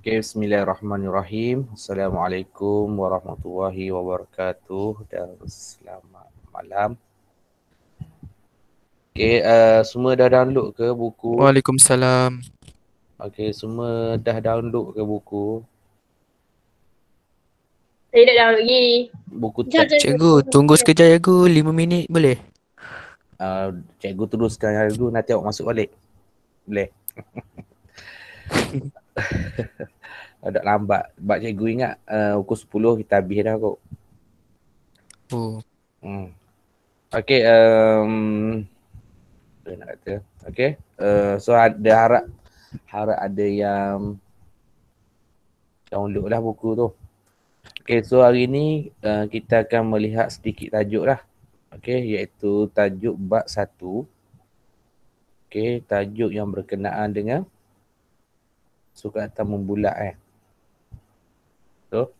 Okay, bismillahirrahmanirrahim. Assalamualaikum warahmatullahi wabarakatuh dan selamat malam. Okay, semua dah download ke buku? Waalaikumsalam. Okay, semua dah download ke buku? Saya dah download lagi. Buku Jom, teks. jom, jom, Cikgu, jom, tunggu jom. sekejap ya, Gu. 5 minit boleh? Cikgu teruskan hari dulu, nanti awak masuk balik. Boleh? Agak lambat. Sebab cikgu ingat pukul 10 kita habis dah kot. Oh, Okay, apa nak kata? Okay, so ada harap ada yang download lah buku tu. Okay, so hari ni kita akan melihat sedikit tajuk lah. Okay, iaitu tajuk bab 1. Okay, tajuk yang berkenaan dengan sukatan membulat So,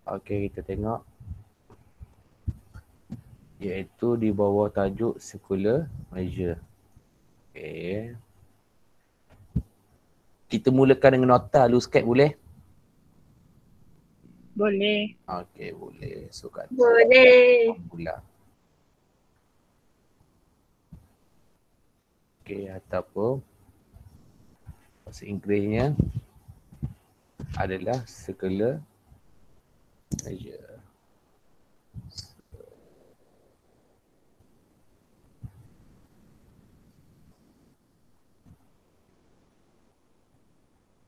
okay, kita tengok. Iaitu di bawah tajuk circular measure. Okay. Kita mulakan dengan nota dulu sikit boleh? Boleh. Okay, boleh. Sukatan Boleh. membulat. Okay, ataupun bahasa Inggerisnya adalah circular measure.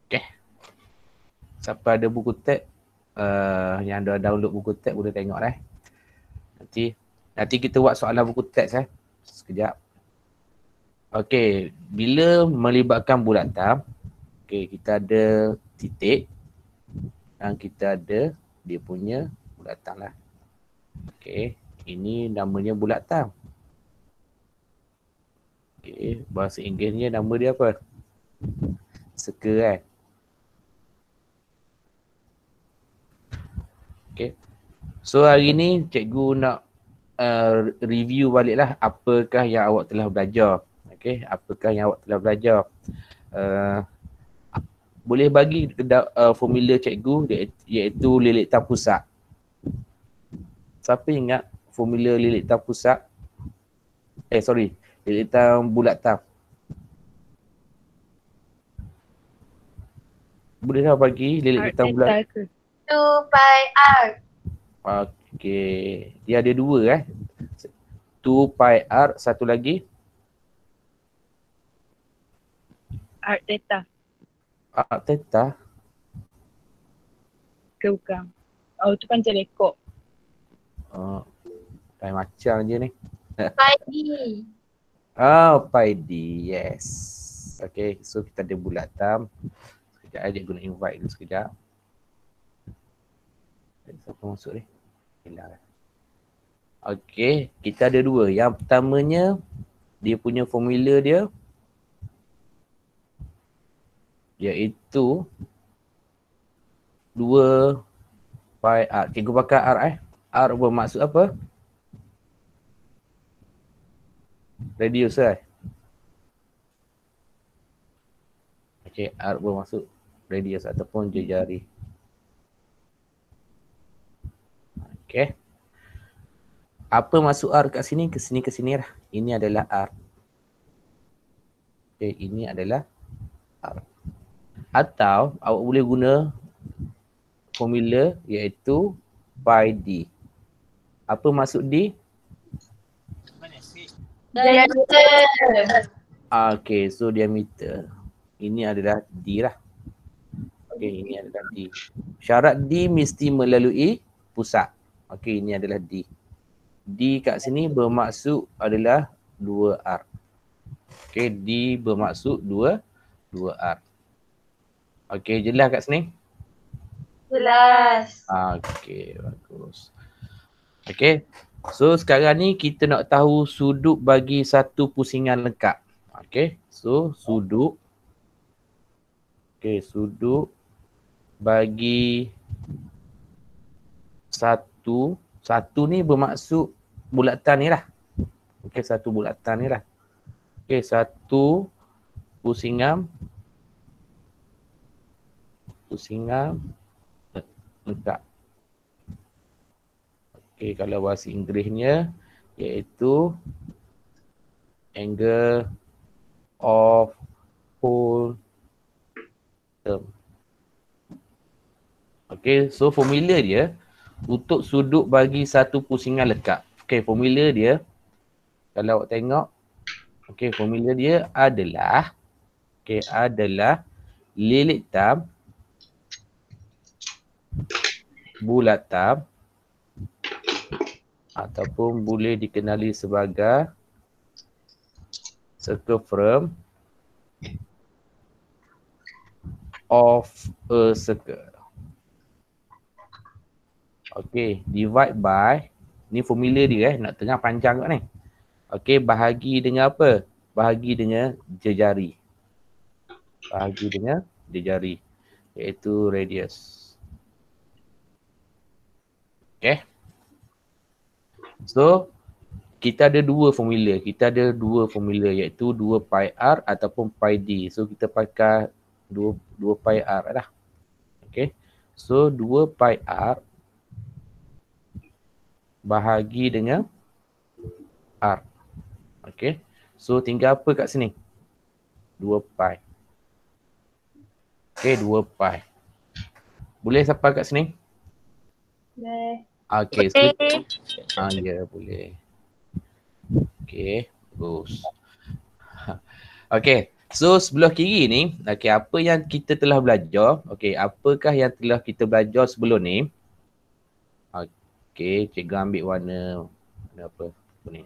Okay. Siapa ada buku teks yang dah download buku teks boleh tengok lah. Nanti kita buat soalan buku teks sekejap. Okey, bila melibatkan bulatan, okey, kita ada titik dan kita ada dia punya bulatan lah. Okey, ini namanya bulatan. Okey, bahasa Inggerisnya nama dia apa? Circle kan? Okey. So hari ni cikgu nak review baliklah apakah yang awak telah belajar. Okey, apakah yang awak telah belajar. Boleh bagi formula cikgu iaitu lilitan pusat. Siapa ingat formula lilitan pusat? Lilitan bulatan. Boleh tak bagi lilitan bulat? 2 pi r. Okey, dia ada dua 2 pi r, satu lagi R theta. r theta. Ke bukan? Oh, tu kan jelekok. Lain macam je ni. Pi d. Pi d, yes. Okay, so kita ada bulatan. Sekejap aja guna invite dulu sekejap. Siapa masuk ni? Hilang. Okay, kita ada dua. Yang pertamanya, dia punya formula dia iaitu 2 pi r. Cikgu pakai r R bermaksud apa? Radius Okay, R bermaksud radius ataupun jari. Okay. Apa maksud R kat sini? Ke sini lah. Ini adalah R. Okay, ini adalah R. Atau awak boleh guna formula iaitu pi d. Apa maksud D? Diameter. Okay, so diameter. Ini adalah D lah. Okay, ini adalah D. Syarat D mesti melalui pusat. Okay, ini adalah D. D kat sini bermaksud adalah 2R. Okay, D bermaksud 2R. Okay, jelas kat sini? Jelas. Okay, bagus. Okay, so sekarang ni kita nak tahu sudut bagi satu pusingan lengkap. Okay, so sudut. Okay, sudut bagi satu. Satu ni bermaksud bulatan ni lah. Okey, satu bulatan ni lah. Okey, satu pusingan lengkap. Okey, kalau bahasa Inggerisnya iaitu angle of whole term. Okey, so formula dia untuk sudut bagi satu pusingan lekap. Okey, formula dia kalau awak tengok, okey, formula dia adalah lilit tam bulatan ataupun boleh dikenali sebagai circumference of a circle. Okey, divide by, ni formula dia nak tengah panjang kat ni. Okey, bahagi dengan apa? Bahagi dengan jejari. Iaitu radius. Okey. So, kita ada dua formula. Iaitu 2 pi r ataupun pi d. So, kita pakai 2 pi r lah. Okey. So, 2 pi r bahagi dengan R. Okey. So tinggal apa kat sini? 2 pi. Okey, 2 pi. Boleh siapa kat sini? Boleh. Okey, so ya boleh. Okey, bagus. Okey, so sebelah kiri ni, okey, apa yang kita telah belajar? Okey, apakah yang telah kita belajar sebelum ni? Okey, cikgu ambil warna apa ni.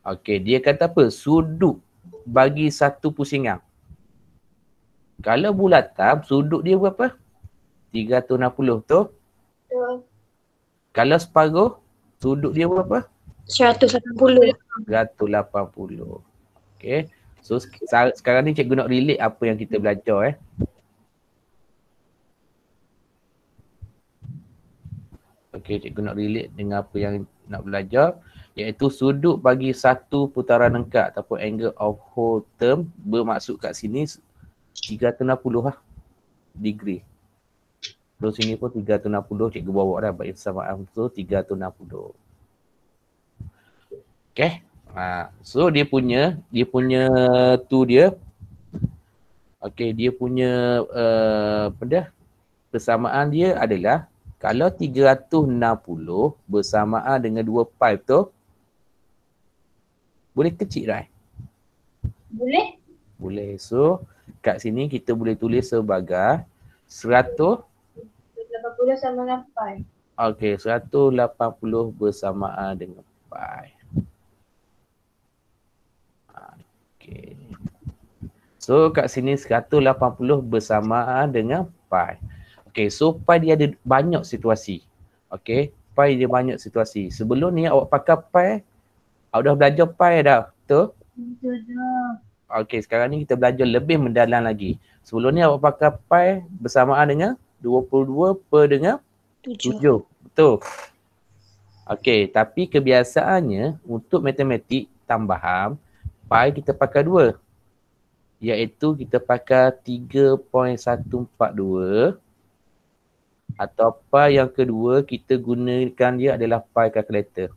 Okey, dia kata apa? Sudut bagi satu pusingan. Kalau bulatan, sudut dia berapa? 360 tu. Betul. Kalau separuh, sudut dia berapa? 180. 180. Okey. So sekarang ni cikgu nak relate apa yang kita belajar Okey, cikgu nak relate dengan apa yang nak belajar, iaitu sudut bagi satu putaran lengkap ataupun angle of whole term, bermaksud kat sini 360 lah degree. So sini pun 360, cikgu bawa dah bagi persamaan, so 360. Okay. So dia punya tu dia. Okay, dia punya persamaan dia adalah kalau 360 bersamaan dengan 2 pi tu, boleh kecil tak? Boleh? Boleh. So kat sini kita boleh tulis sebagai 100. 80 sama dengan pi. Okey, 180 bersamaan dengan pi. Okey. So kat sini 180 bersamaan dengan pi. Okey, so pi dia ada banyak situasi. Okey, pi dia banyak situasi. Sebelum ni awak pakai pi, awak dah belajar pi dah, betul? Betul dah. Okey, sekarang ni kita belajar lebih mendalam lagi. Sebelum ni awak pakai pi bersamaan dengan 22 per dengan 7. Betul? Okey, tapi kebiasaannya untuk matematik tambahan, pi kita pakai 2. Iaitu kita pakai 3.142 atau pi yang kedua kita gunakan dia adalah pi calculator.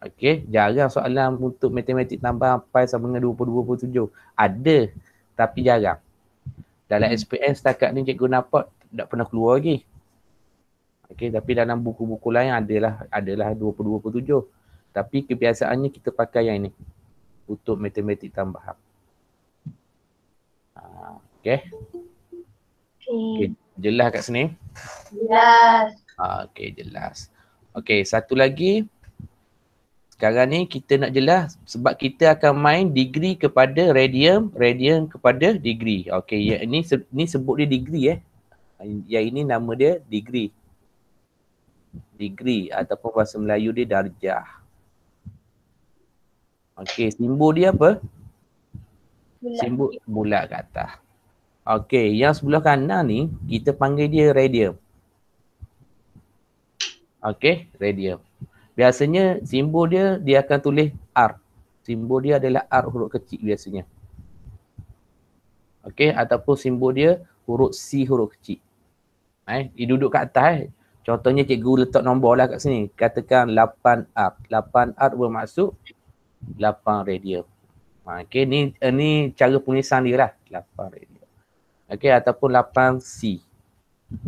Okey, jarang soalan untuk matematik tambahan pi sama dengan 22.7. Ada, tapi jarang. Dalam SPM setakat ni cikgu nampak tak pernah keluar lagi. Okey, tapi dalam buku-buku lain adalah 22.7. Tapi kebiasaannya kita pakai yang ini untuk matematik tambahan. Okey. Okey, jelas kat sini? Jelas. Okey, jelas. Okey, satu lagi. Sekarang ni kita nak jelas sebab kita akan main degree kepada radian kepada degree. Okey, yang ni sebut dia degree Yang ini nama dia degree. Degree ataupun bahasa Melayu dia darjah. Okey, simbol dia apa? Simbol bulat kat atas. Okey, yang sebelah kanan ni kita panggil dia radium. Okey, radium. Biasanya simbol dia akan tulis R. Simbol dia adalah R huruf kecil biasanya. Okey, ataupun simbol dia huruf C huruf kecil. Dia duduk kat atas. Contohnya cikgu letak nombor lah kat sini. Katakan 8R. 8R bermaksud 8 radium. Okey, ni cara penulisan dia lah. 8 radium. Okey, ataupun 8C.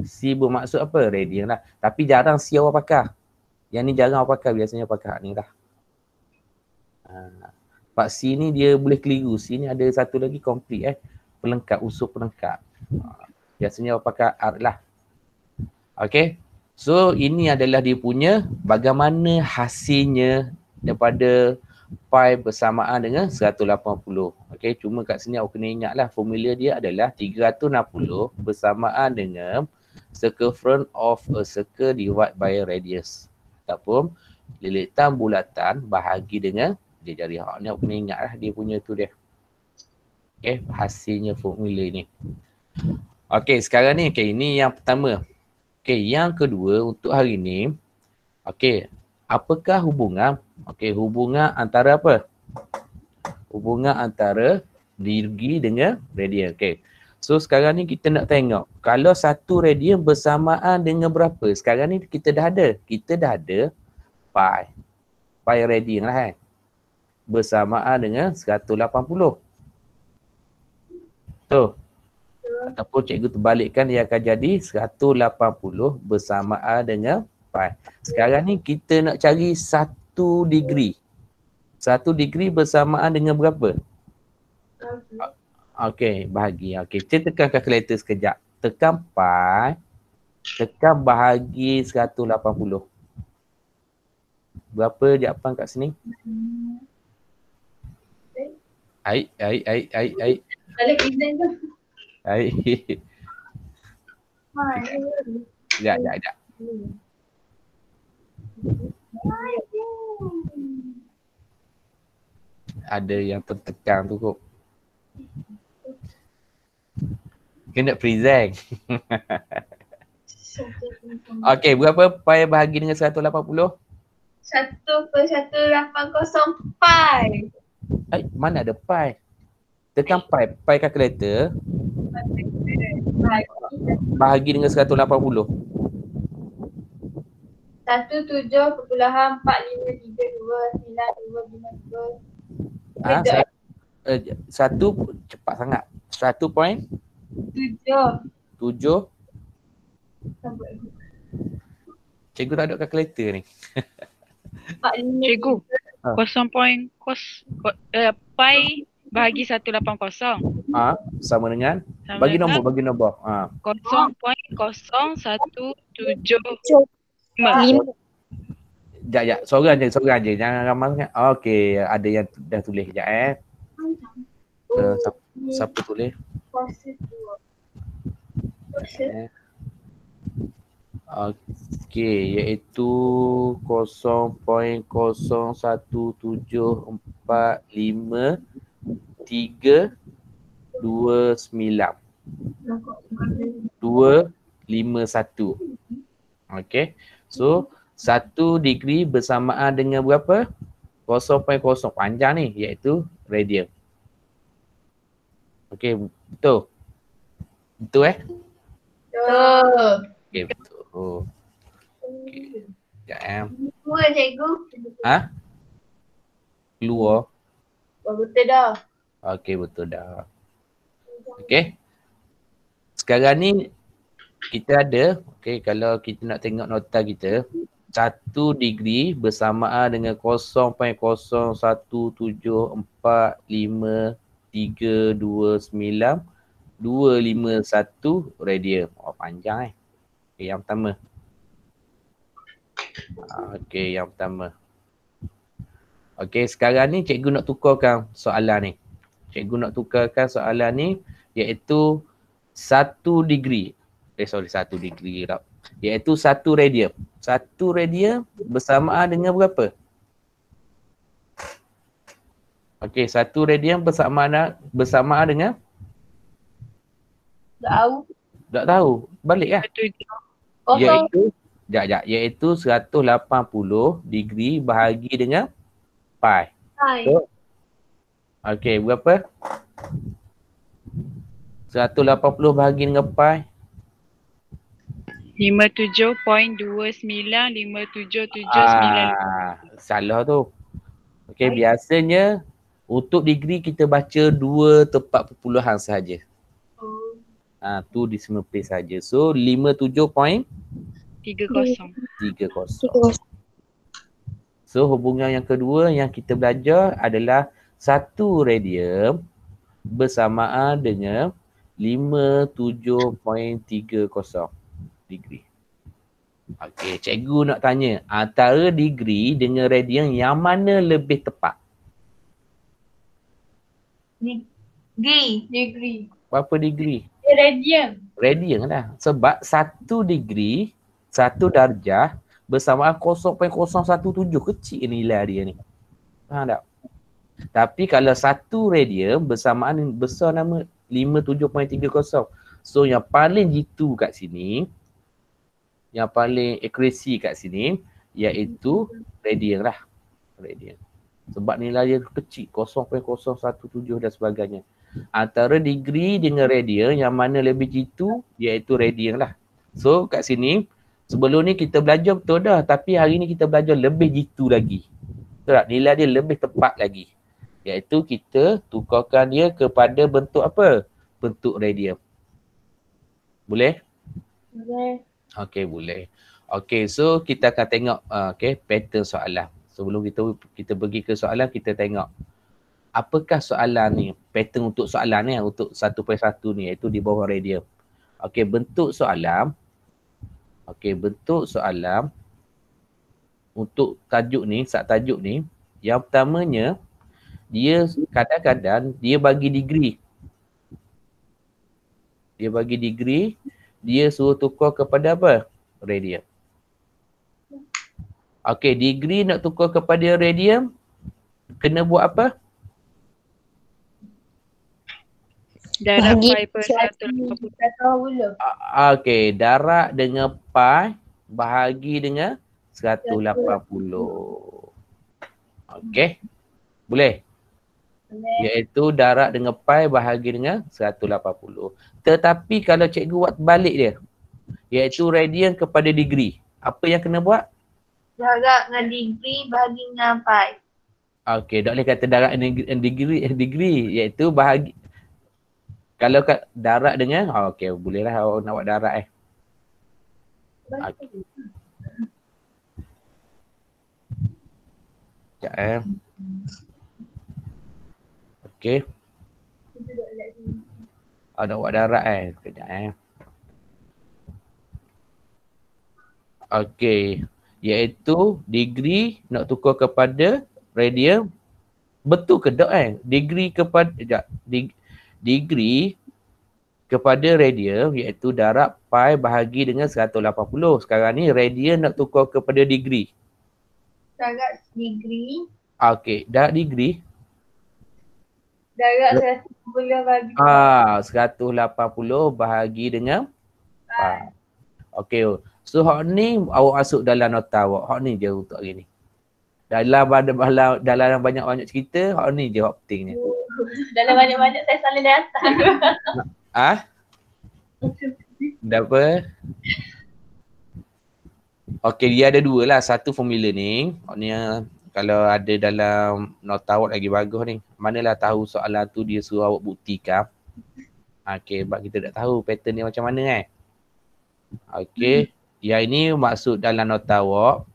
C bermaksud apa? Radium lah. Tapi jarang C awak pakai. Yang ni jarang awak pakai. Biasanya pakai ni lah. Pak C ni dia boleh keliru. C ni ada satu lagi complete pelengkap, unsur pelengkap. Biasanya awak pakai R lah. Okey. So ini adalah dia punya bagaimana hasilnya daripada pi bersamaan dengan 180. Okey, cuma kat sini awak kena ingatlah formula dia adalah 360 bersamaan dengan circumference of a circle divided by a radius. Ataupun lilitan bulatan bahagi dengan jari hak ni awak kena ingatlah dia punya tu dia. Okey, hasilnya formula ni. Okey, sekarang ni ini yang pertama. Okey, yang kedua untuk hari ni. Okey, apakah hubungan? Okey, hubungan antara apa? Hubungan antara degree dengan radian. Okey. So sekarang ni kita nak tengok kalau satu radian bersamaan dengan berapa? Sekarang ni kita dah ada. Kita dah ada pi. Pi radian lah bersamaan dengan 180. Tu. Ataupun cikgu terbalikkan dia akan jadi 180 bersamaan dengan pi. Sekarang ni kita nak cari 1 degree. 1 degree bersamaan dengan berapa? Okey, bahagi. Okey, kita tekan kalkulator sekejap. Tekan pi. Tekan bahagi 180. Berapa jawapan kat sini? Ai. Balik exam tu. Ai. Sekejap. Ada yang tertekan tu kok. Kena present. Okey, berapa pi bahagi dengan 180? 1/180 pi. Mana ada pi? Tekan pi calculator. Bahagi dengan 180. 17.45329252. Satu cepat sangat. 1.7. 7. Cikgu tak ada kalkulator ni. 45. Cikgu, Ha. 0.0 pi bahagi 180 Sama dengan sama bagi dengan nombor. 0.0175. Sekejap. Seorang je. Jangan ramai sangat. Okey, ada yang dah tulis sekejap siapa tulis? Okey, iaitu 0.0175329251. Okey. So 1 degree bersamaan dengan berapa? 0.0 panjang ni iaitu radian. Okey, betul. Betul Betul. Okey, betul. Okey. Sekejap Dua cikgu. Keluar. Betul dah. Okey, betul dah. Okey. Sekarang ni kita ada, kalau kita nak tengok nota kita, 1 degree bersamaan dengan 0.017329 radian. Panjang Okey, yang pertama. Okey, sekarang ni cikgu nak tukarkan soalan ni. Iaitu 1 degree. 1 degree lah. Iaitu 1 radian. 1 radian bersamaan dengan berapa? Okey, 1 radian bersamaan dengan Tahu. tak tahu. Balik lah. 7. Kosong. Iaitu 180 degree bahagi dengan pi. Hai. So, okey, berapa? 180 bahagi dengan pi. 57.295779. Salah tu. Okey, biasanya untuk degree kita baca 2 tepat perpuluhan sahaja. Oh. Tu decimal place saja. So 57.30. 30. So hubungan yang kedua yang kita belajar adalah 1 radian bersamaan dengan 57.30 degree. Okey, cikgu nak tanya, antara degree dengan radian yang mana lebih tepat? Degree. Berapa degree? Radian. Radian lah. Sebab 1 degree, 1 darjah bersamaan 0.017. Kecil nilai dia ni. Faham tak? Tapi kalau 1 radian bersamaan besar nama 57.30. So yang paling jitu kat sini, yang paling accuracy kat sini iaitu radian lah. Radian. Sebab nilai dia kecil, 0.017 dan sebagainya. Antara degree dengan radian yang mana lebih jitu iaitu radian lah. So kat sini sebelum ni kita belajar betul dah, tapi hari ni kita belajar lebih jitu lagi. Betul tak? Nilai dia lebih tepat lagi. Iaitu kita tukarkan dia kepada bentuk apa? Bentuk radian. Boleh? Boleh. Okey, boleh. Okey, so kita akan tengok pattern soalan. Sebelum kita pergi ke soalan, kita tengok apakah soalan ni, pattern untuk soalan ni, untuk 1.1 ni, iaitu di bawah radian. Okey, bentuk soalan untuk tajuk ni, tajuk ni, yang pertamanya dia kadang-kadang dia bagi degree. Dia suruh tukar kepada apa? Radian. Okey, degree nak tukar kepada radian, kena buat apa? Darab Bagi pi per 180. Okey, darab dengan pi bahagi dengan 180. Okey. Boleh? Iaitu darab dengan pi bahagi dengan 180. Tetapi kalau cikgu buat balik dia, iaitu radian kepada degree, apa yang kena buat? Darab dengan degree bahagi dengan pi. Okey, tak boleh kata darab dengan degree, iaitu bahagi. Kalau kat darab dengan, okey, bolehlah awak nak buat darab Okay. Sekejap Okey. Nak buat darab Sekejap Okey. Iaitu degree nak tukar kepada radian. Betul ke tak Degree kepada, degree kepada radian iaitu darab pi bahagi dengan 180. Sekarang ni radian nak tukar kepada degree. Darab degree. Okey, darab degree. Darab 180 bagi 180 bahagi dengan pi. Okey. So hak ni awak masuk dalam nota awak. Hak ni je untuk hari ni. Dalam banyak-banyak cerita, hak ni je hak pentingnya. Dalam banyak-banyak saya salah datang. Dah apa? Okey, dia ada 2 lah. Satu formula ni. Hak ni kalau ada dalam nota awak lagi bagus ni. Manalah tahu soalan tu dia suruh awak buktikan. Okey, sebab kita tak tahu pattern dia macam mana Okey. Yang ini maksud dalam nota awak.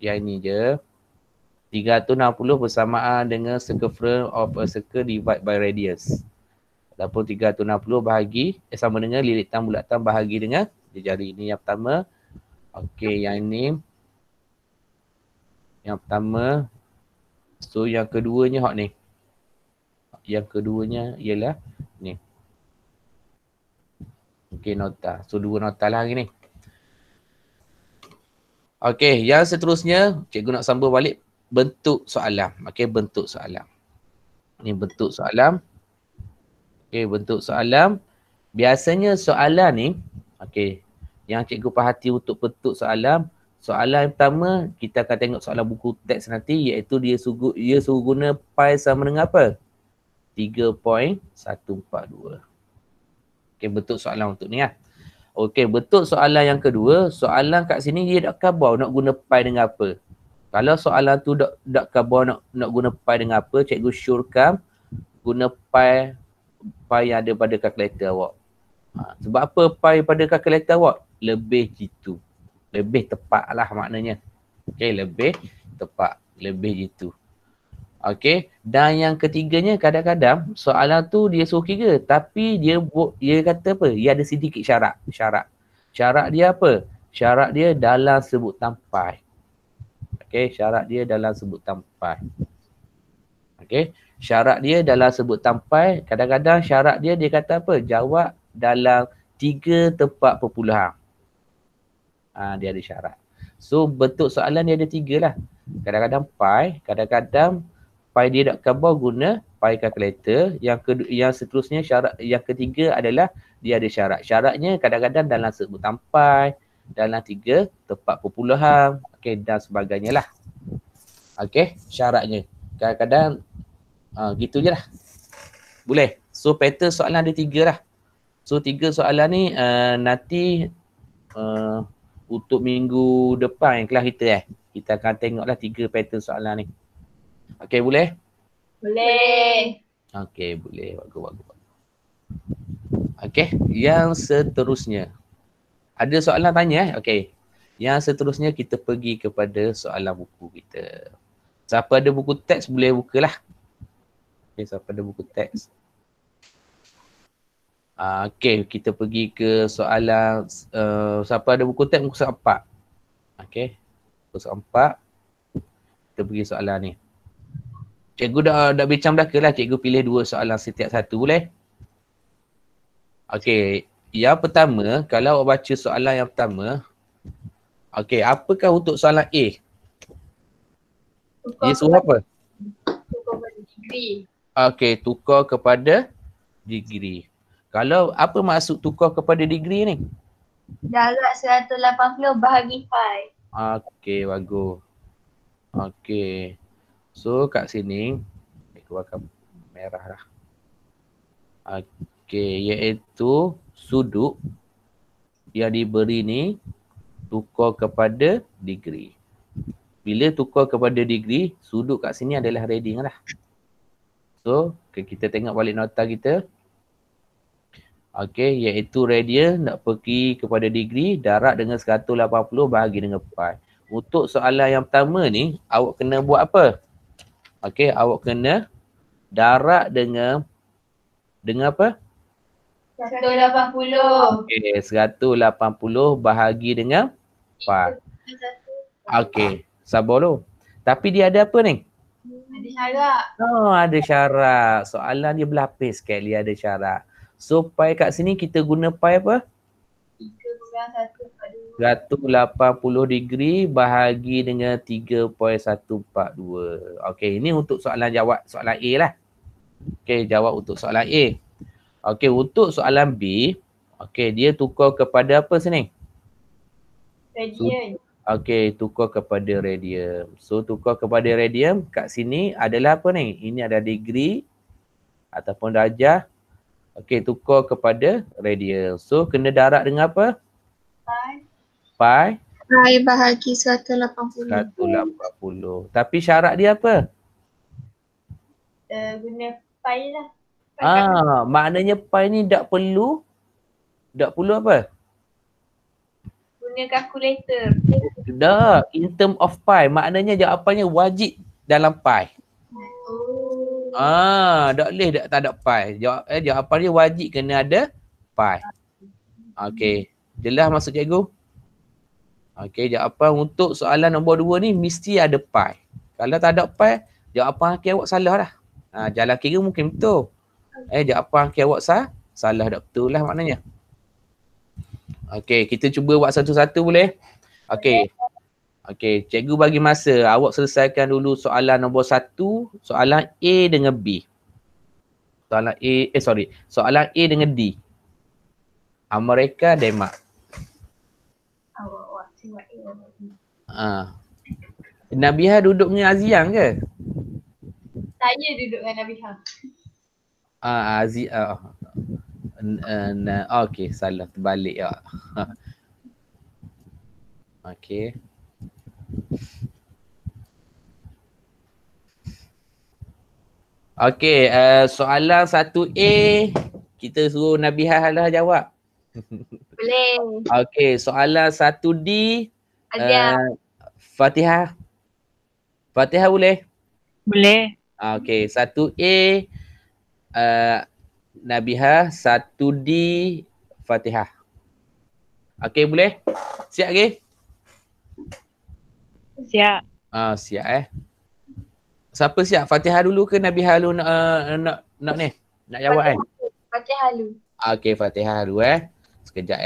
Yang ini je. 360 bersamaan dengan circumference of a circle divide by radius. Ataupun 360 bahagi sama dengan lilitan bulatan bahagi dengan jari. Ini yang pertama. Okey, yang ini. Yang pertama. So yang keduanya hak ni. Yang keduanya ialah ni. Okey, nota. So 2 nota lah hari ni. Okey, yang seterusnya cikgu nak sambung balik bentuk soalan. Okey, bentuk soalan. Ni bentuk soalan. Okey, bentuk soalan. Biasanya soalan ni, okey, yang cikgu perhati untuk bentuk soalan, soalan yang pertama kita akan tengok soalan buku teks nanti, iaitu dia suruh guna pi sama dengan apa? 3.142. Okey, bentuk soalan untuk ni lah. Okey, bentuk soalan yang kedua, soalan kat sini dia nak khabar nak guna pi dengan apa. Kalau soalan tu tak khabar nak guna pi dengan apa, cikgu syorkan guna pi yang ada pada kalkulator awak. Sebab apa pi pada kalkulator awak? Lebih jitu. Lebih tepat lah maknanya. Okey, lebih tepat. Lebih jitu. Okey, dan yang ketiganya kadang-kadang soalan tu dia suruh kira tapi dia kata apa? Dia ada sedikit syarat. Syarat dia apa? Syarat dia dalam sebutan pi. Okey, syarat dia dalam sebutan pi. Okey, syarat dia dalam sebutan pi, kadang-kadang syarat dia kata apa? Jawab dalam 3 tempat perpuluhan. Dia ada syarat. So bentuk soalan dia ada 3 lah. Kadang-kadang pi, kadang-kadang pi dia nak khabar guna pi calculator. Yang seterusnya syarat yang ketiga adalah dia ada syarat. Syaratnya kadang-kadang dalam sebutan pi, dalam 3 tempat perpuluhan, okey, dan sebagainya lah. Okey, syaratnya. Kadang-kadang gitu je lah. Boleh. So pattern soalan ada 3 lah. So 3 soalan ni nanti untuk minggu depan kelas kita kita akan tengoklah 3 pattern soalan ni. Okey, boleh? Boleh. Okey, boleh. Bagus. Okey, yang seterusnya. Ada soalan tanya Okey. Yang seterusnya kita pergi kepada soalan buku kita. Siapa ada buku teks boleh bukalah. Okey, siapa ada buku teks? Okey, kita pergi ke soalan siapa ada buku teks muka surat 4. Okey. Muka surat 4. Kita pergi soalan ni. Cikgu dah bincang belaka lah. Cikgu pilih 2 soalan setiap satu, boleh? Okey. Yang pertama, kalau awak baca soalan yang pertama. Okey, apakah untuk soalan A? Dia suruh apa? Tukar pada degree. Okey, tukar kepada degree. Kalau apa maksud tukar kepada degree ni? Darab 180 bahagi pi. Okey, bagus. Okey. So kat sini, aku akan merah lah. Okey, iaitu sudut yang diberi ni tukar kepada degree. Bila tukar kepada degree, sudut kat sini adalah reading lah. So, kita tengok balik nota kita. Okey, iaitu radian nak pergi kepada degree, darab dengan 180 bahagi dengan pi. Untuk soalan yang pertama ni, awak kena buat apa? Okey, awak kena darab dengan apa? 180. Okey, 180 bahagi dengan pi. Okey, sabar dulu. Tapi dia ada apa ni? Ada syarat. Ada syarat. Soalan dia berlapis sikit, dia ada syarat. So pi kat sini kita guna pi apa? 180 degree bahagi dengan 3.142. Okey, ini untuk soalan jawab soalan A lah. Okey, jawab untuk soalan A. Okey, untuk soalan B, okey, dia tukar kepada apa sini? Radian. Okey, tukar kepada radian. So tukar kepada radian kat sini adalah apa ni? Ini ada degree ataupun darjah. Okey, tukar kepada radian. So kena darab dengan apa? Pi bahagi 180. 180. Tapi syarat dia apa? Guna pi lah. Maknanya pi ni tak perlu apa? Guna kalkulator. Tak, in term of pi. Maknanya jawapannya wajib dalam pi. Tak boleh tak ada pi. Jawapan dia wajib kena ada pi. Okey, jelas maksud cikgu? Okey, jawapan untuk soalan nombor 2 ni mesti ada pi. Kalau tak ada pi, jawapan akhir awak salah dah. Jalan kira mungkin betul. Jawapan akhir awak salah tak betul lah maknanya. Okey, kita cuba buat satu-satu boleh? Okey, cikgu bagi masa. Awak selesaikan dulu soalan nombor 1, soalan A dengan B. Soalan A, soalan A dengan D. Amerika, Denmark. Awak siwak awak. Nabiha duduk dengan Aziang ke? Saya duduk dengan Nabiha. Okey, salah terbalik ya. Okey. Okey, soalan 1A kita suruh Nabiha lah jawab. Boleh. Okey, soalan 1D Azia. Fatihah. Fatihah boleh? Boleh. Okey, 1A Nabiha, 1D Fatihah. Okey, boleh? Siap ke? Siap. Siap Siapa siap? Fatihah dulu ke Nabiha dulu nak ni? Nak jawab kan? Fatihah dulu. Okey, Fatihah dulu Sekejap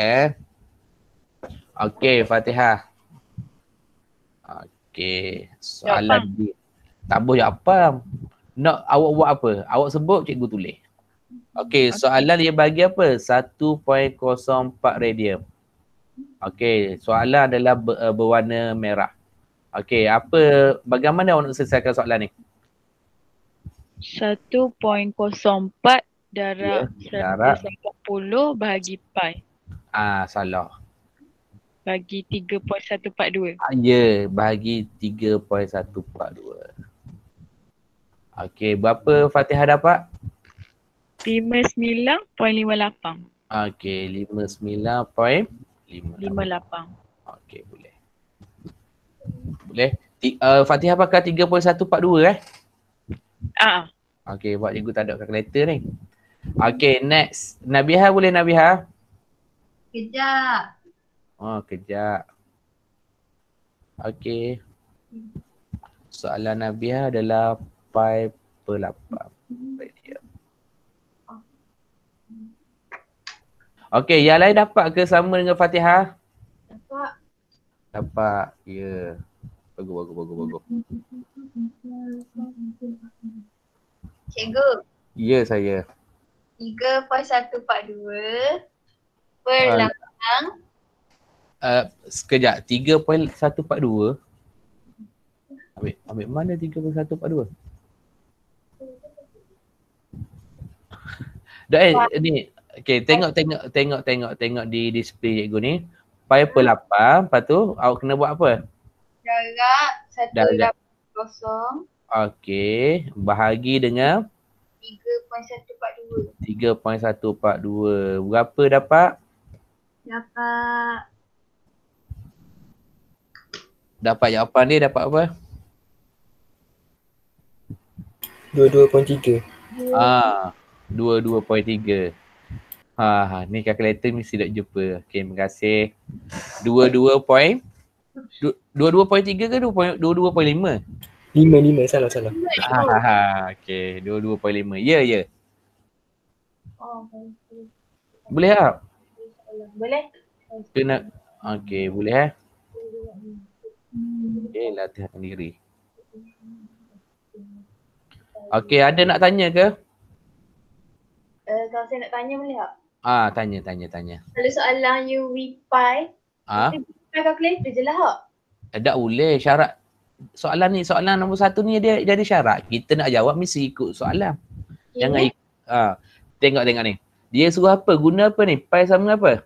Okey, Fatihah. Okey, soalan D. Tak boleh apa. Nak awak buat apa? Awak sebut, cikgu tulis. Okey, soalan dia bagi apa? 1.04 radian. Okey, soalan adalah berwarna merah. Okey, bagaimana awak nak selesaikan soalan ni? 1.04 darab darab 140 bahagi pi. Salah. Bagi 3.142. Ya, bahagi 3.142. Okey, berapa Fatihah dapat? 59.58. Okey, 59.58. 58. Okey, boleh. Boleh. Fatihah pakai 3.142 Okey, buat cikgu tak ada kalkulator ni. Okey, next. Nabiha boleh Nabiha? Kejap. Kejap. Okey. Soalan Nabiha adalah pi per 8. Okey, yang lain dapat ke sama dengan Fatihah? Dapat. Dapat. Ya. Bagus. Cikgu. Ya, saya. 3.142 per 8. Sekejap. 3.142. Ambil mana 3.142? Dah ni. Okey, tengok di display cikgu ni. Pi per 8, lepas tu awak kena buat apa? Darab 1.0. Okey, bahagi dengan 3.142. 3.142. Berapa dapat? Dapat jawapan dia dapat apa? 22.3. 22.3. Ni kalkulator mesti nak jumpa. Okey, terima kasih. 22.3 ke 22.5? 5, salah. Okey, 22.5. Ya. Oh, Boleh tak? boleh. Kena. Okey, boleh Okey, latihan sendiri. Okey, ada nak tanya ke? Kalau saya nak tanya boleh tak? Tanya. Kalau soalan UV pi, kita pakai kalkulator je lah. Tak boleh syarat. Soalan nombor 1 ni dia ada syarat. Kita nak jawab mesti ikut soalan. Jangan ikut. Tengok ni. Dia suruh apa? Guna apa ni? Pi sama apa?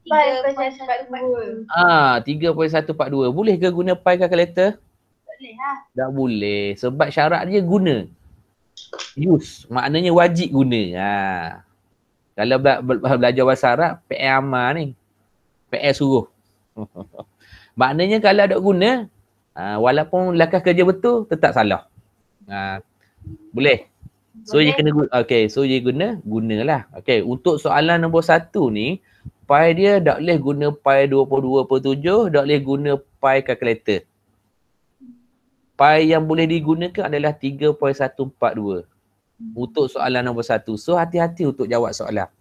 3.142. 3.142. Boleh ke guna pi kalkulator? Boleh lah. Tak boleh. Sebab syarat dia guna. Use. Maknanya wajib guna. Kalau belajar bahasa Arab, PL amal ni. PL suruh. Maknanya kalau ada guna, walaupun lekas kerja betul, tetap salah. Boleh? So dia kena guna. Okay, so dia gunalah. Okay, untuk soalan nombor 1 ni, pi dia tak boleh guna pi 22/7, tak boleh guna pi kalkulator. Pi yang boleh digunakan adalah 3.142 untuk soalan nombor 1. So hati-hati untuk jawab soalan.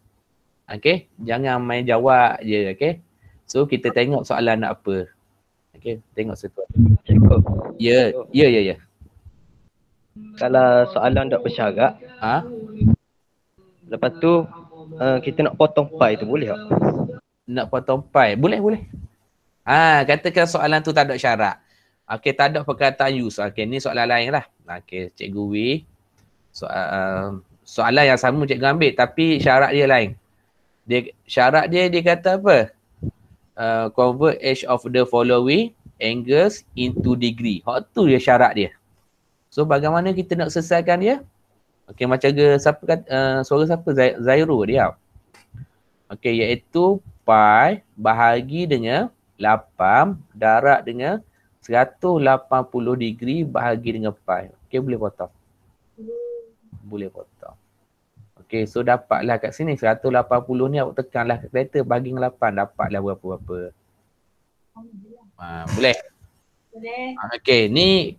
Okay, jangan main jawab je. Okay, so kita tengok soalan nak apa. Okay, tengok satu. Cikgu. Ya. Kalau soalan tak bersyarat, Ha? lepas tu kita nak potong pi tu boleh tak? Nak potong pi? Boleh. Katakan soalan tu tak ada syarat. Okey, tak ada perkataan use. Okey, ni soalan lain lah. Okey, Cikgu Wi. Soalan yang sama cikgu ambil tapi syarat dia lain. Syarat dia kata apa? Convert each of the following angles into degree. Hak tu dia syarat dia. So bagaimana kita nak selesaikan dia? Okey, macam siapa kata suara siapa? Zairo dia. Okey, iaitu pi bahagi dengan 8 darab dengan 180 degree bahagi dengan pi. Okey, boleh potong. Boleh potong. Okey, so dapatlah kat sini 180 ni awak tekanlah kalkulator bagi dengan 8 dapatlah berapa-berapa. Boleh. Boleh. Okey, ni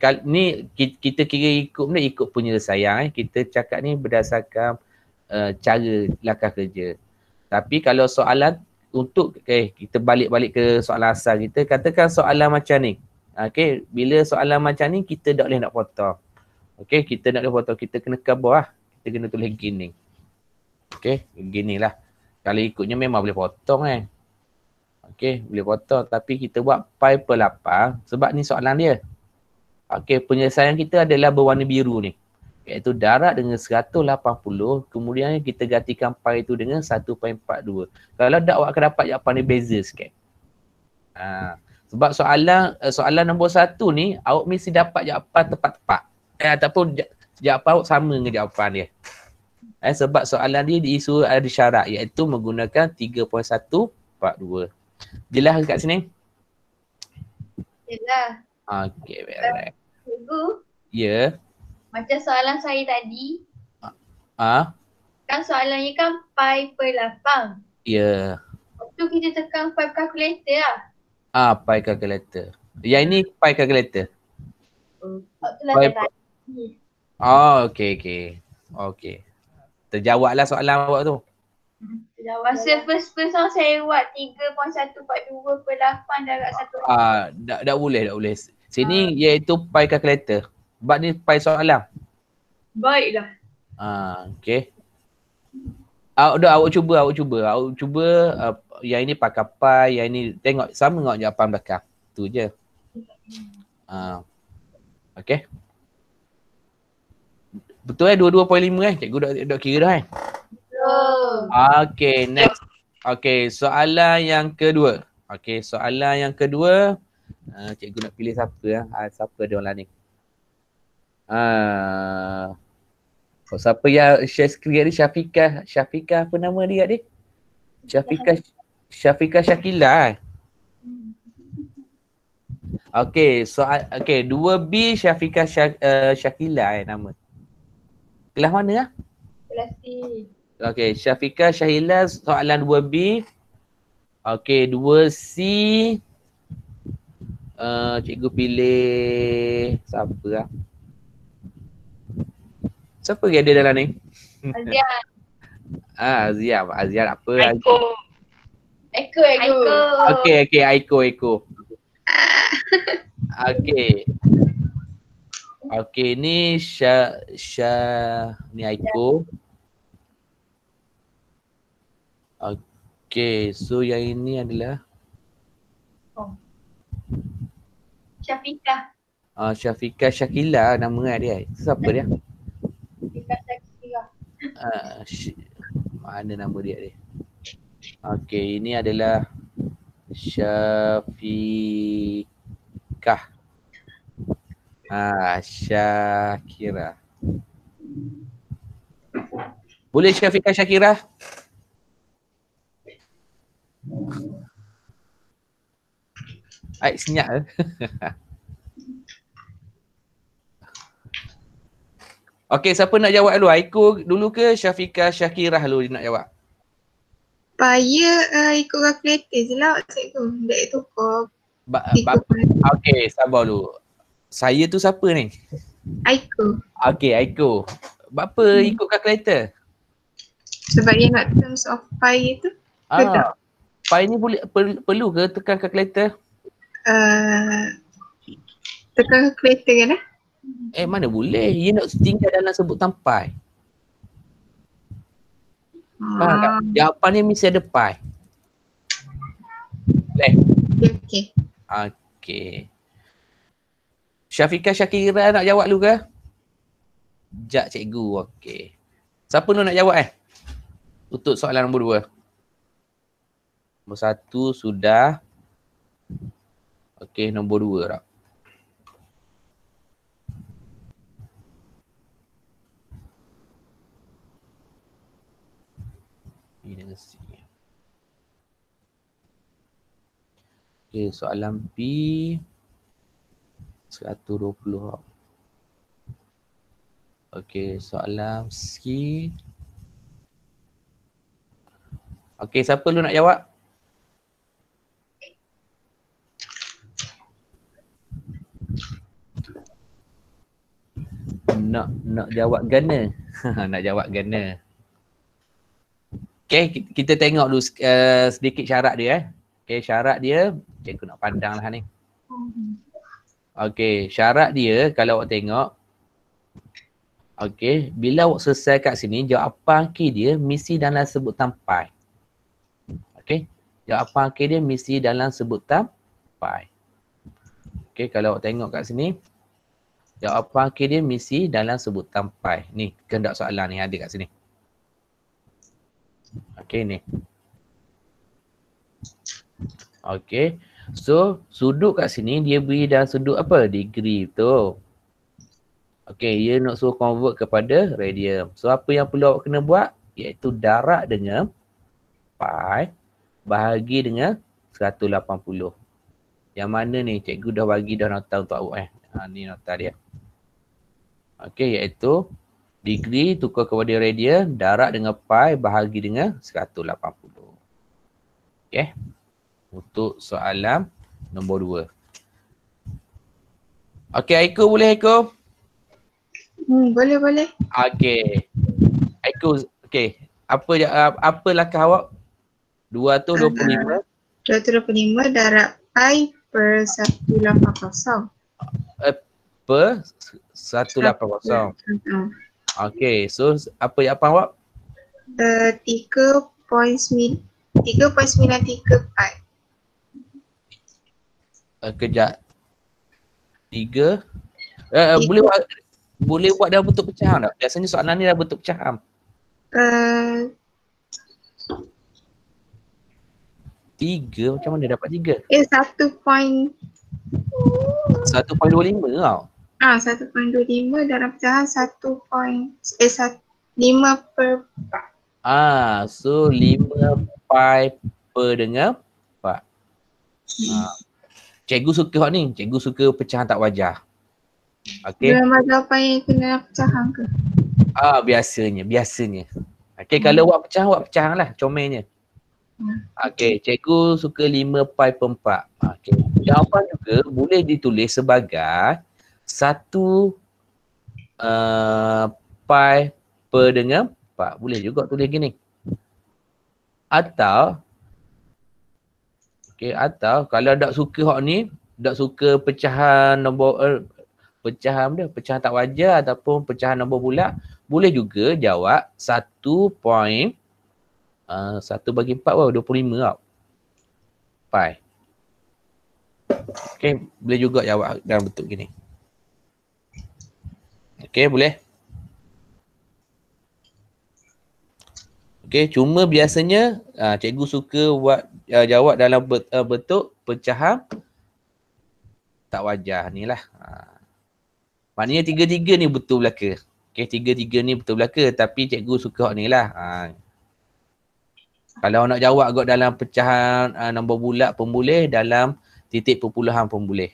kita kira ikut penyelesaian. Kita cakap ni berdasarkan cara langkah kerja. Tapi kalau soalan untuk kita balik ke soalan asal kita, katakan soalan macam ni. Okey, bila soalan macam ni kita tak boleh nak potong. Okey, kita nak boleh potong, kita kena cover lah. Kita kena tulis gini. Okey, ginilah. Kalau ikutnya memang boleh potong Okey, boleh potong tapi kita buat pi per 8 sebab ni soalan dia. Okey, penyelesaian kita adalah berwarna biru ni. Iaitu darab dengan 180, kemudian kita gantikan pi itu dengan 1.42. Kalau tak awak akan dapat jawapan dia beza sikit. Sebab soalan nombor 1 ni awak mesti dapat jawapan tepat-tepat. Ataupun jawapan awak sama dengan jawapan dia. Sebab soalan dia diisu ada syarat iaitu menggunakan 3.142. Jelas kat sini? Yelah. Okey, baik. Cikgu, Ya. macam soalan saya tadi, kan soalannya kan pi per 8. Ya. Lepas tu kita tekan pi calculator lah. Pi calculator. Yang ini pi calculator. Waktu lah Pi- saya tadi. Okey. Terjawablah soalan awak tu. Masa first saya buat 3.142 per 8 darab 1. Tak boleh. Sini iaitu pi calculator. Sebab ni pi soalan. Baiklah. Okey. Awak cuba. Awak cuba yang ini pakai pi, yang ini tengok sama enggak jawapan belakang. Tu je. Okey. Betul 22.5 cikgu dah kira dah Okey, next. Okey, soalan yang kedua. Cikgu nak pilih siapa siapa dia orang ni? Siapa yang share screen ni? Syafiqah apa nama dia ni? Syafiqah Syakila. Okey, 2B Syafiqah Syakila nama. Kelas mana Kelas C. Okey, Syafiqah Syahila soalan 2B. Okey, 2C. Cikgu pilih siapa Siapa yang ada dalam ni? Azian. Azian apa? Eko. Okey, Aiko. Okey, ni ni Aiko. Okey, so yang ini adalah Syafiqah. Syafiqah Syakila nama dia. Siapa dia? Syafiqah Syakila. Mana nama dia? Okey, ini adalah Syafiqah. Syakira. Boleh Syafiqah Syakira? Senyap Okey, siapa nak jawab dulu? Aiko dulu ke Syafiqah Syakirah dulu nak jawab? Paya ikut kalkulator je lah cikgu. Tak tukar. Okey, sabar dulu. Saya tu siapa ni? Aiko. Okey, Aiko. Berapa ikut kalkulator? Sebab dia nak terms of pi tu. Betul. Pi ni boleh perlu ke tekan kalkulator? Tekan kalkulator kan Mana boleh. Ia nak tinggal dalam sebutan pi. Faham tak? Jawapan ni mesti ada pi. Boleh? Okay. Okey. Syafiqah Syakira nak jawab dulu ke? Sekejap cikgu. Okey. Siapa nak jawab untuk soalan nombor 2? Nombor 1 sudah. Okey, nombor 2 tak? Okey, soalan B 120. Okey, soalan C. Okey, siapa lu nak jawab? Nak jawab gana. Nak jawab gana. Okey, kita tengok dulu sedikit syarat dia. Okey, syarat dia cikgu nak pandang lah ni. Okey, syarat dia kalau awak tengok. Okey, bila awak selesai kat sini, jawapan K dia mesti dalam sebutan pi. Okey, jawapan K dia mesti dalam sebutan pi. Okey, kalau awak tengok kat sini, jawapan K dia mesti dalam sebutan pi. Ni, kehendak soalan ni ada kat sini. Okey, ni. Okey. So, sudut kat sini dia beri dalam sudut apa? Degree, betul. Okey, dia nak suruh convert kepada radian. So, apa yang perlu awak kena buat? Iaitu darab dengan pi bahagi dengan 180. Yang mana ni? Cikgu dah bagi dah nota untuk awak ni nota dia. Okey, iaitu degree tukar kepada radian, darab dengan pi bahagi dengan 180. Okey. Untuk soalan nombor 2. Okey, Aiko boleh Aiko? Boleh. Okey. Aiko, okey. Apa langkah awak? 225. 225 darab pi per 180. Per 180. Okey, so apa jawapan awak? 3.93 pi. Kejap. 3. Boleh buat dalam bentuk pecahan tak? Biasanya soalan ni dalam bentuk pecahan. 3 macam mana dapat 3? 1.25 tau. 1.25 dalam pecahan 5 per 4. So 5 pi per dengan 4. Cikgu suka hak ni. Cikgu suka pecahan tak wajar. Okey. Dalam jawapan yang kena pecahan ke? Biasanya. Okey, kalau buat pecahan lah comelnya. Okey, cikgu suka 5 pi per 4. Okey. Jawapan juga boleh ditulis sebagai 1 pi per dengan 4. Boleh juga tulis gini. Atau kalau tak suka hak ni, tak suka pecahan nombor pecahan tak wajar ataupun pecahan nombor bulat, boleh juga jawab 1 bagi 4 25 tau. Pi. Okey, boleh juga jawab dalam bentuk gini. Okey, boleh? Okey, cuma biasanya cikgu suka buat jawab dalam bentuk pecahan tak wajar ni lah. Maknanya 3-3 ni betul belaka. Okey, 3-3 ni betul belaka tapi cikgu suka hak ni lah. Kalau nak jawab agak dalam pecahan nombor bulat pun boleh, dalam titik perpuluhan pun boleh.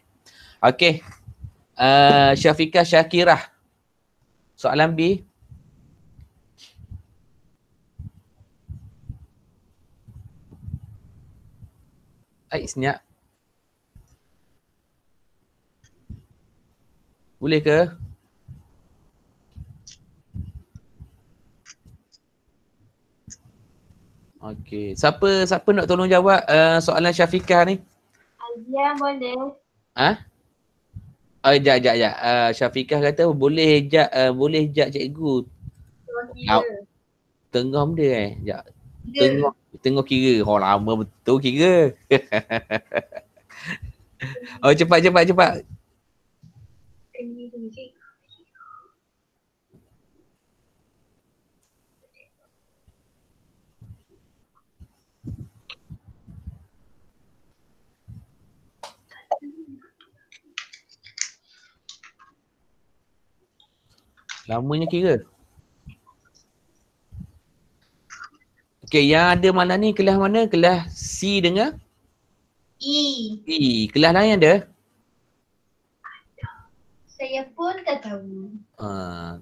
Okey. Syafiqah Syakirah. Soalan B. Senyap. Boleh ke? Okey. Siapa nak tolong jawab soalan Syafiqah ni? Azia boleh. Sekejap. Syafiqah kata boleh jak cikgu. Tengah benda Sekejap. Tengah kira. Oh lama betul kira. Oh cepat. Lamanya kira. Okey, yang ada malam ni kelas mana? Kelas C dengan E. Kelas lain ada? Saya pun tak tahu.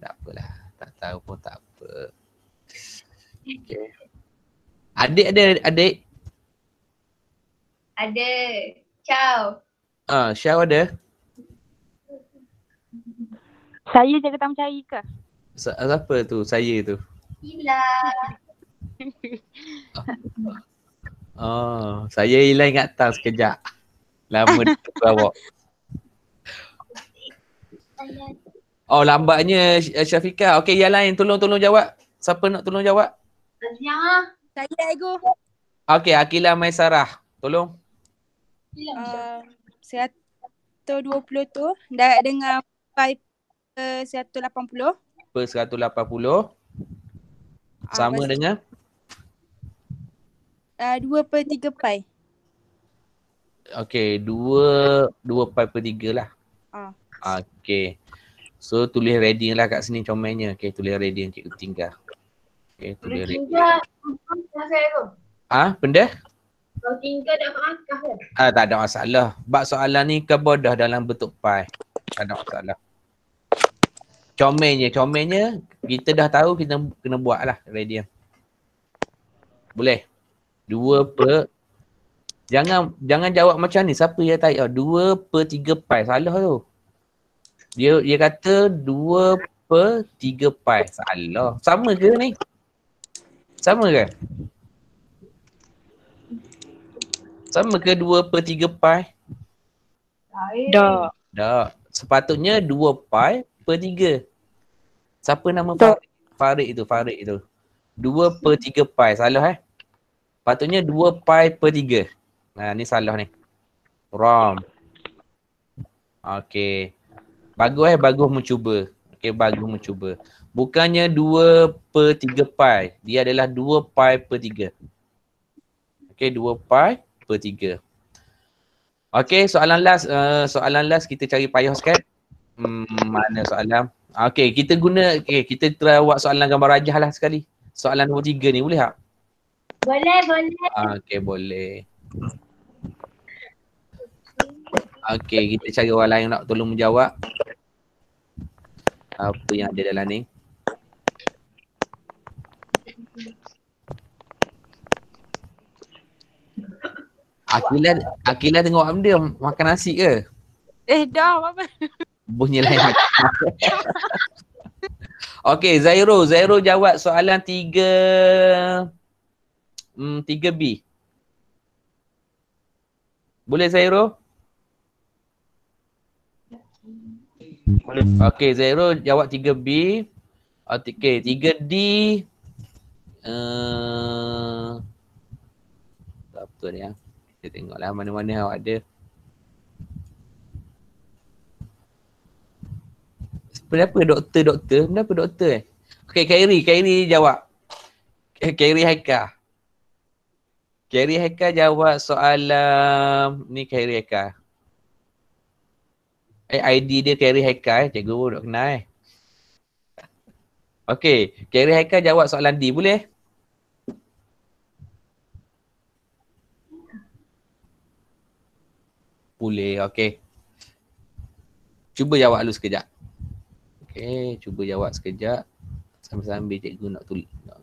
Tak apalah. Tak tahu pun tak apa. Okey. Adik ada adik? Ada. Ciao. Syah ada? Saya je tak percaya ke? Siapa tu? Saya tu. Ila. Saya hilang ingatan sekejap. Lama awak. Lambatnya Syafiqah. Okey, yang lain tolong jawab. Siapa nak tolong jawab? Azia. Saya Ego. Okey, Aqilah Maisarah. Tolong. 120 tu dah dengan 180. Per 180. Sama dengan? 2/3 pi. Okey, 2 pi per 3 lah. Okey. So tulis reading lah kat sini comelnya. Okey, tulis reading cikgu tinggal. Okey, tulis reading. Benda? Kalau tinggal dapat markah ke? Tak ada masalah. Bab soalan ni kebodah dalam bentuk pi. Tak ada masalah. Comelnya kita dah tahu kita kena buat lah reading. Boleh? 2 per Jangan jawab macam ni. Siapa yang tanya 2/3 pi. Salah tu. Dia kata 2/3 pi. Salah. Sama ke ni? Sama ke? Sama ke 2/3 pi? Tak. Sepatutnya 2 pi per 3. Siapa nama Farid itu? 2/3 pi. Salah Patutnya 2 pi per 3. Ni salah ni. Wrong. Okey. Bagus mencuba. Okey, bagus mencuba. Bukannya 2/3 pi. Dia adalah 2 pi per 3. Okey, 2 pi per 3. Okey, soalan last kita cari payah sikit. Mana soalan? Okey, kita try buat soalan gambar rajah lah sekali. Soalan nombor 3 ni boleh tak? Boleh. Okey, boleh. Okey, kita cari orang lain nak tolong menjawab. Apa yang ada dalam ni? Aqilah tengok dia makan nasi ke? Dah apa? Bunyi lain. Okey, Zairo jawab soalan 3B. Boleh Zairo? Boleh. Okey, Zairo jawab 3B. Okey, 3D. Tak betul ni Kita tengoklah mana-mana awak ada. Kenapa doktor? Kenapa doktor Okey, Khairi jawab. Khairi Haikal. Khairi Haikal jawab soalan ni Khairi Haikal. ID dia Khairi Haikal. Cikgu pun tak kenal Okey, Khairi Haikal jawab soalan D. Boleh? Boleh, okey. Cuba jawab dulu sekejap. Okey, cuba jawab sekejap. Sambil-sambil cikgu nak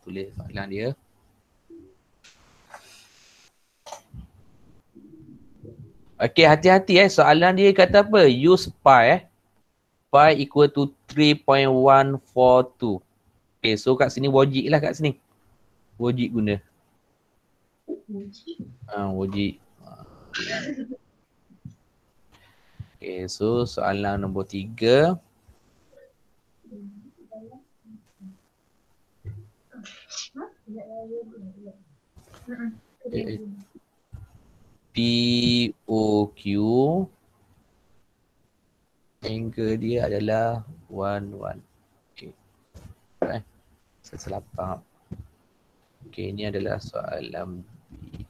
tulis soalan dia. Okey, hati-hati soalan dia kata apa? Use pi pi equal to 3.142. Okey, so kat sini wajib lah kat sini. Wajib guna. Wajib. Okay, so soalan nombor 3. POQ angle dia adalah 1. Okay. Saya salah faham. Okay, ini adalah soalan B.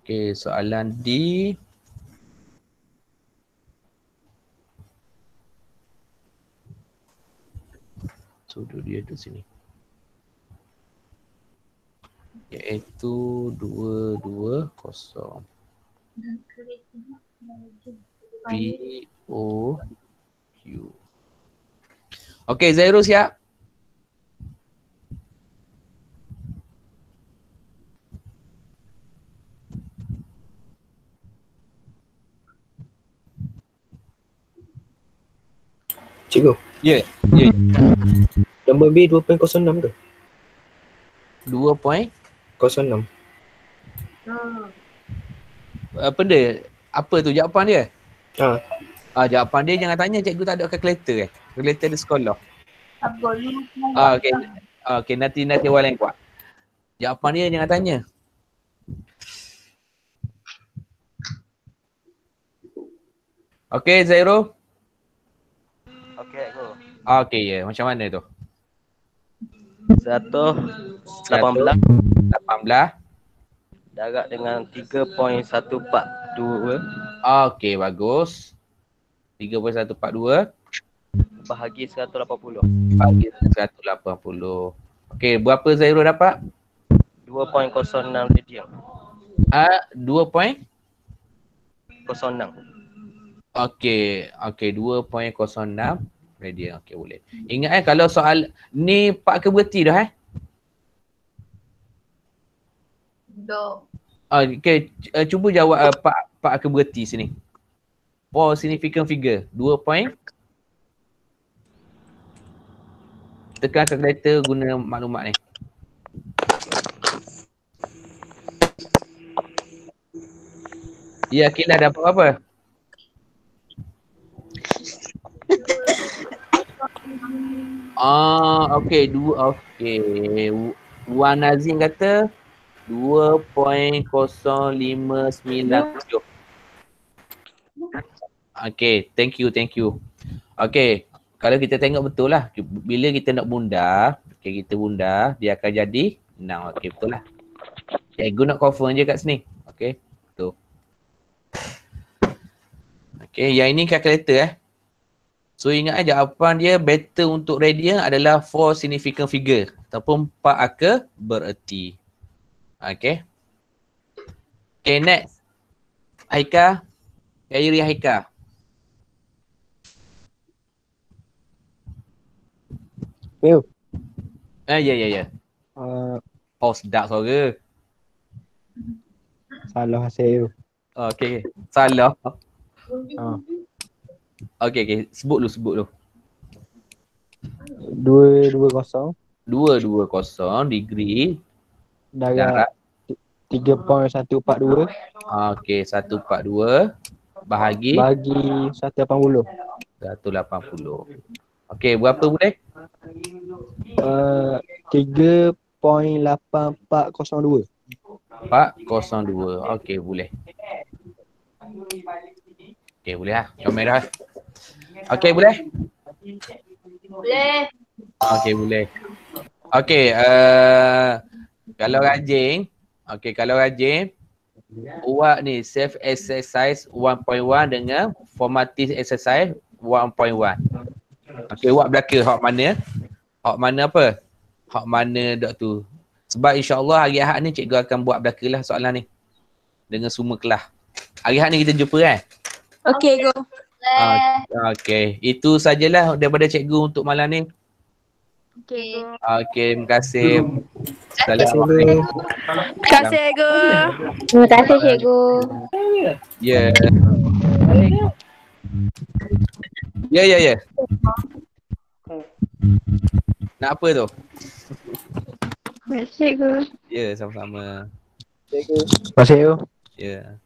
Okay, soalan D. Sudut dia di sini. Iaitu 220. POQ. Okay, Zairul siap? Cikgu. Ya. Ya. Nombor B 2.06 ke? 2 point. 06. Apa dia? Apa tu jawapan dia? Ha. Jawapan dia jangan tanya cikgu tak ada kalkulator Kalkulator di sekolah. Okay, nanti awal yang kuat. Jawapan dia jangan tanya. Okay, Zairul. Okey, cikgu. Okay, ya. Macam mana tu? 118 darab dengan 3.142 Okay, bagus. 3.142 bahagi 180. bagi 180. Okay, berapa Zairul dapat? 2.06 radian. 2.06. 06. Okay, 2.06 radian. Okay, boleh. Ingat kalau soal ni Pak ke berhenti dah Okay, cuba jawab Pak ke berhenti sini. For significant figure 2 point. Tekan kalkulator guna maklumat ni. Ya, Akilah dapat apa? Okay, Wan Nazim kata 2.0597. Okay, thank you. Okay, kalau kita tengok betul lah. Bila kita nak bunda, okay, kita bunda, dia akan jadi 6. Okay, betul lah. Cikgu nak confirm je kat sini. Okay, betul. Okay, yang ini kalkulator So ingat jawapan dia better untuk radian adalah for significant figure ataupun Pak angka bererti. Okay. Okay, next. Haika. Khairi Haika. Yo. Ya. Oh, sedap suara. Salah hasil. Okay. Salah. Okay. Sebut lu. 220 degree darab 3.142 Okay, 142 bagi 180. 180. Okay, berapa boleh? 3.8402. 402. Okay, boleh. Okay, boleh lah. Kamera. Okay, boleh? Boleh. Okay, boleh. Okay, kalau rajin, buat ni self exercise 1.1 dengan formative exercise 1.1. Okay, buat belaka hak mana? Hak mana apa? Hak mana dok tu? Sebab insya-Allah hari Ahad ni cikgu akan buat belaka lah soalan ni. Dengan semua kelas. Hari Ahad ni kita jumpa Okay, go. Okay, itu sajalah daripada cikgu untuk malam ni. Okay, go. Okay, terima kasih. Terima kasih, go. Terima kasih cikgu. Ya. Ya. Nak apa tu? Terima kasih cikgu. Ya, sama-sama. Terima kasih. Ya.